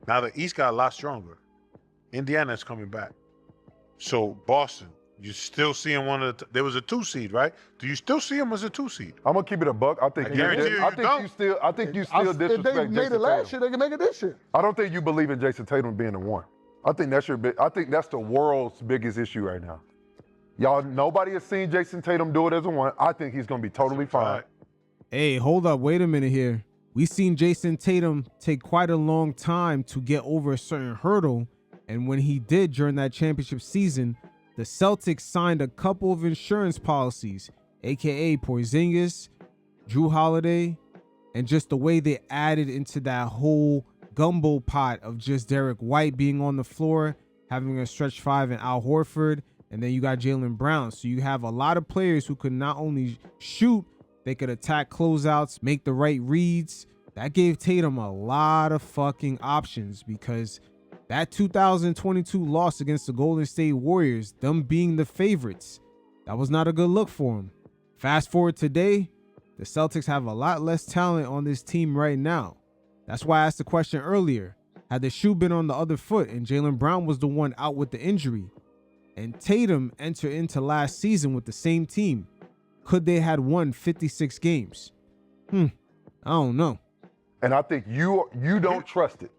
Now the East got a lot stronger. Indiana's coming back. So Boston, you still see him there was a 2 seed, right? Do you still see him as a 2 seed? I'm gonna keep it a buck. I think you still If they disrespect made Jayson it last Tatum. year, they can make it this year. I don't think you believe in Jayson Tatum being the one. I think that's the world's biggest issue right now. Y'all, nobody has seen Jayson Tatum do it as a one. I think he's gonna be totally fine. Hey, hold up, wait a minute here. We seen Jayson Tatum take quite a long time to get over a certain hurdle, and when he did during that championship season, the Celtics signed a couple of insurance policies, aka Porzingis, Drew Holiday, and just the way they added into that whole gumbo pot of just Derek White being on the floor, having a stretch 5 and Al Horford, and then you got Jaylen Brown. So you have a lot of players who could not only shoot, they could attack closeouts, make the right reads. That gave Tatum a lot of fucking options, because that 2022 loss against the Golden State Warriors, them being the favorites, that was not a good look for him. Fast forward today, the Celtics have a lot less talent on this team right now. That's why I asked the question earlier. Had the shoe been on the other foot and Jaylen Brown was the one out with the injury, and Tatum entered into last season with the same team, could they had won 56 games? I don't know. And I think you don't trust it.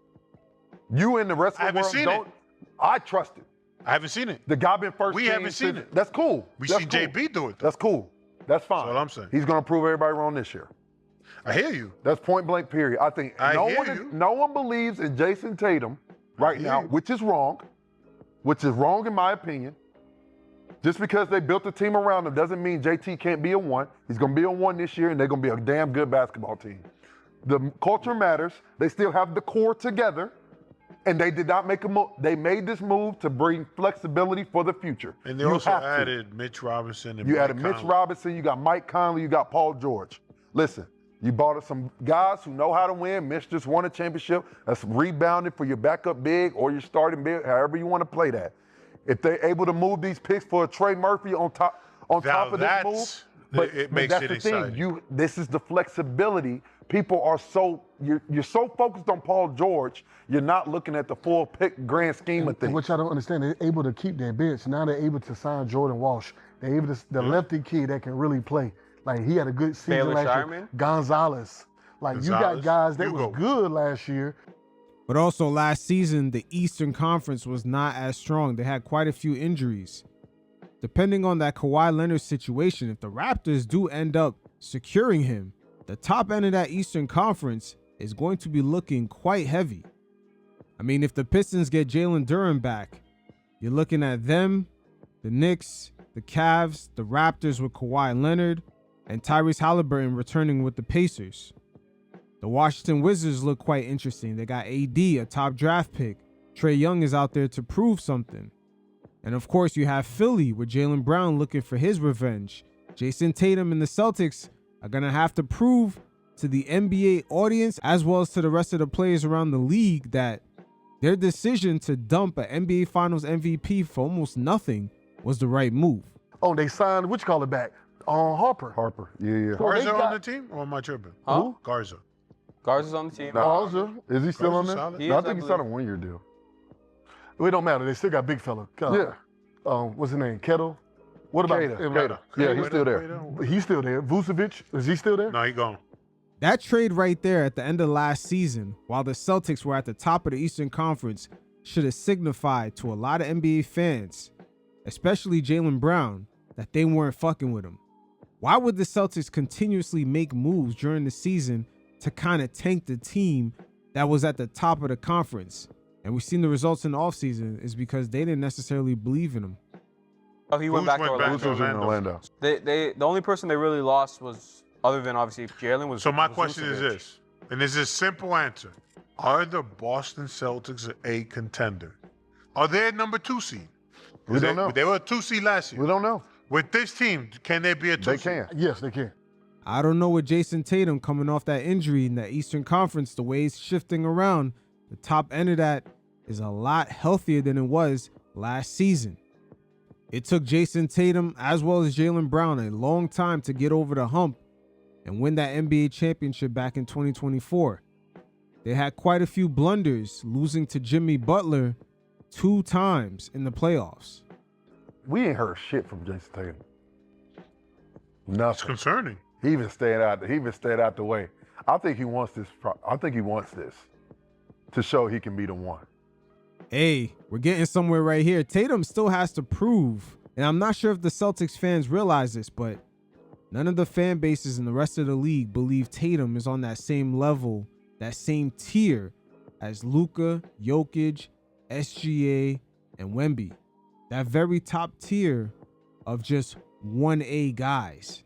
You and the rest of the world don't. I trust it. I haven't seen it. The guy been first. We haven't seen it. That's cool. We That's see cool. JB do it, though. That's cool. That's fine. That's all I'm saying. He's gonna prove everybody wrong this year. I hear you. That's point blank period. I think no one believes in Jayson Tatum right now, which is wrong in my opinion. Just because they built a team around him doesn't mean JT can't be a one. He's gonna be a one this year, and they're gonna be a damn good basketball team. The culture matters. They still have the core together, and they did not make a move. They made this move to bring flexibility for the future. And they also added Mitch Robinson. And you added Mitch Robinson. You got Mike Conley. You got Paul George. Listen, you bought us some guys who know how to win. Mitch just won a championship. That's rebounding for your backup big or your starting big, however you want to play that. If they're able to move these picks for a Trey Murphy on top of this move, but it makes that's it the exciting. thing. This is the flexibility. People are you're so focused on Paul George, you're not looking at the full pick grand scheme of things. Which I don't understand. They're able to keep their bench. Now they're able to sign Jordan Walsh. They're able to the lefty kid that can really play. Like he had a good season last year. Gonzalez. You got guys that was good last year. But also last season, the Eastern Conference was not as strong. They had quite a few injuries. Depending on that Kawhi Leonard situation, if the Raptors do end up securing him, the top end of that Eastern Conference is going to be looking quite heavy. I mean, if the Pistons get Jalen Duren back, you're looking at them, the Knicks, the Cavs, the Raptors with Kawhi Leonard, and Tyrese Halliburton returning with the Pacers. The Washington Wizards look quite interesting. They got AD, a top draft pick. Trae Young is out there to prove something. And of course, you have Philly with Jaylen Brown looking for his revenge. Jayson Tatum and the Celtics are going to have to prove to the NBA audience, as well as to the rest of the players around the league, that their decision to dump an NBA Finals MVP for almost nothing was the right move. Oh, they signed, what you call it back? Harper. Harper, yeah. Garza on the team, or am I tripping? Who? Garza. Garza's on the team. Garza. Is he still on there? Solid. No, I think he signed a 1-year deal. Well, it don't matter. They still got big fella. What's his name? Kettle? What about Kata. Yeah, he's still there. He's still there. Vucevic, is he still there? No, he gone. That trade right there at the end of last season, while the Celtics were at the top of the Eastern Conference, should have signified to a lot of NBA fans, especially Jaylen Brown, that they weren't fucking with him. Why would the Celtics continuously make moves during the season to kind of tank the team that was at the top of the conference? And we've seen the results in the offseason is because they didn't necessarily believe in him. Oh, he went back to Orlando. Was in Orlando. The only person they really lost was, other than obviously Jaylen, was. So my was question is Vucevic. this, and this is a simple answer. Are the Boston Celtics a contender? Are they a number 2 seed? We don't know. They were a 2 seed last year. We don't know. With this team, can they be a 2 seed? They can. Yes, they can. I don't know with Jayson Tatum coming off that injury in that Eastern Conference, the way he's shifting around, the top end of that is a lot healthier than it was last season. It took Jayson Tatum as well as Jaylen Brown a long time to get over the hump and win that NBA championship back in 2024. they had quite a few blunders, losing to Jimmy Butler 2 times in the playoffs. We ain't heard shit from Jayson Tatum. Nothing. It's concerning. He even stayed out the way. I think he wants this. I think he wants this to show he can be the one. Hey, we're getting somewhere right here. Tatum still has to prove, and I'm not sure if the Celtics fans realize this, but none of the fan bases in the rest of the league believe Tatum is on that same level, that same tier as Luka, Jokic, SGA, and Wemby. That very top tier of just 1A guys.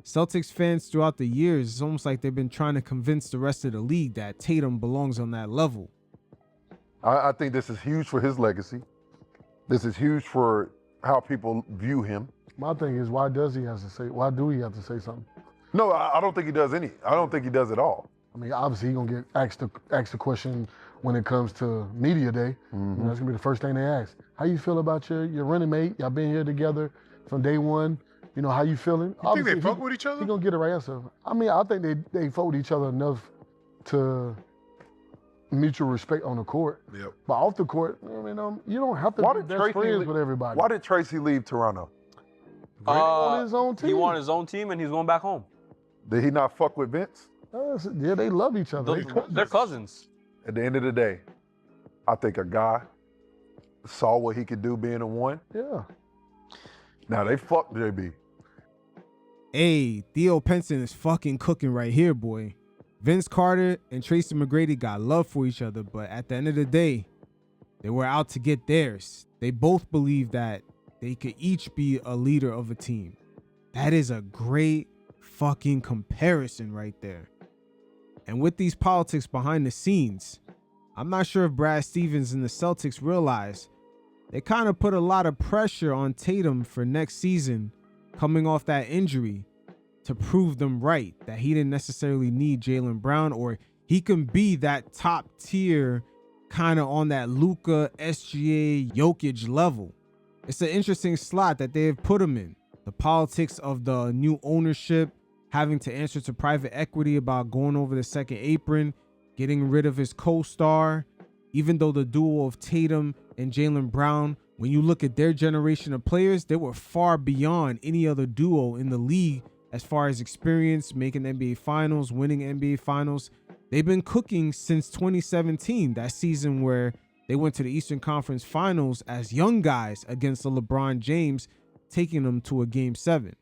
Celtics fans throughout the years, it's almost like they've been trying to convince the rest of the league that Tatum belongs on that level. I think this is huge for his legacy. This is huge for how people view him. My thing is, why do he have to say something? No, I don't think he does any. I don't think he does at all. I mean, obviously, he's going to get asked the question when it comes to media day. Mm-hmm. That's going to be the first thing they ask. How you feel about your running mate? Y'all been here together from day one. You know, how you feeling? You think they fuck with each other? He's going to get a right answer. I mean, I think they fuck with each other enough to mutual respect on the court. Yep. But off the court, I mean, you don't have to be best friends with everybody. Why did Tracy leave Toronto? He wanted his own team. He wanted his own team, and he's going back home. Did he not fuck with Vince? Yeah, they love each other. They're cousins. At the end of the day, I think a guy saw what he could do being a one. Yeah. Now they fucked JB. Hey, Theo Penson is fucking cooking right here, boy. Vince Carter and Tracy McGrady got love for each other, but at the end of the day, they were out to get theirs. They both believed that they could each be a leader of a team. That is a great fucking comparison right there. And with these politics behind the scenes, I'm not sure if Brad Stevens and the Celtics realize they kind of put a lot of pressure on Tatum for next season coming off that injury to prove them right, that he didn't necessarily need Jaylen Brown, or he can be that top tier kind of on that Luka, SGA, Jokic level. It's an interesting slot that they have put him in. The politics of the new ownership, having to answer to private equity about going over the second apron, getting rid of his co-star, even though the duo of Tatum and Jaylen Brown, when you look at their generation of players, they were far beyond any other duo in the league as far as experience, making NBA Finals, winning NBA Finals. They've been cooking since 2017, that season where they went to the Eastern Conference Finals as young guys against the LeBron James, taking them to a Game 7.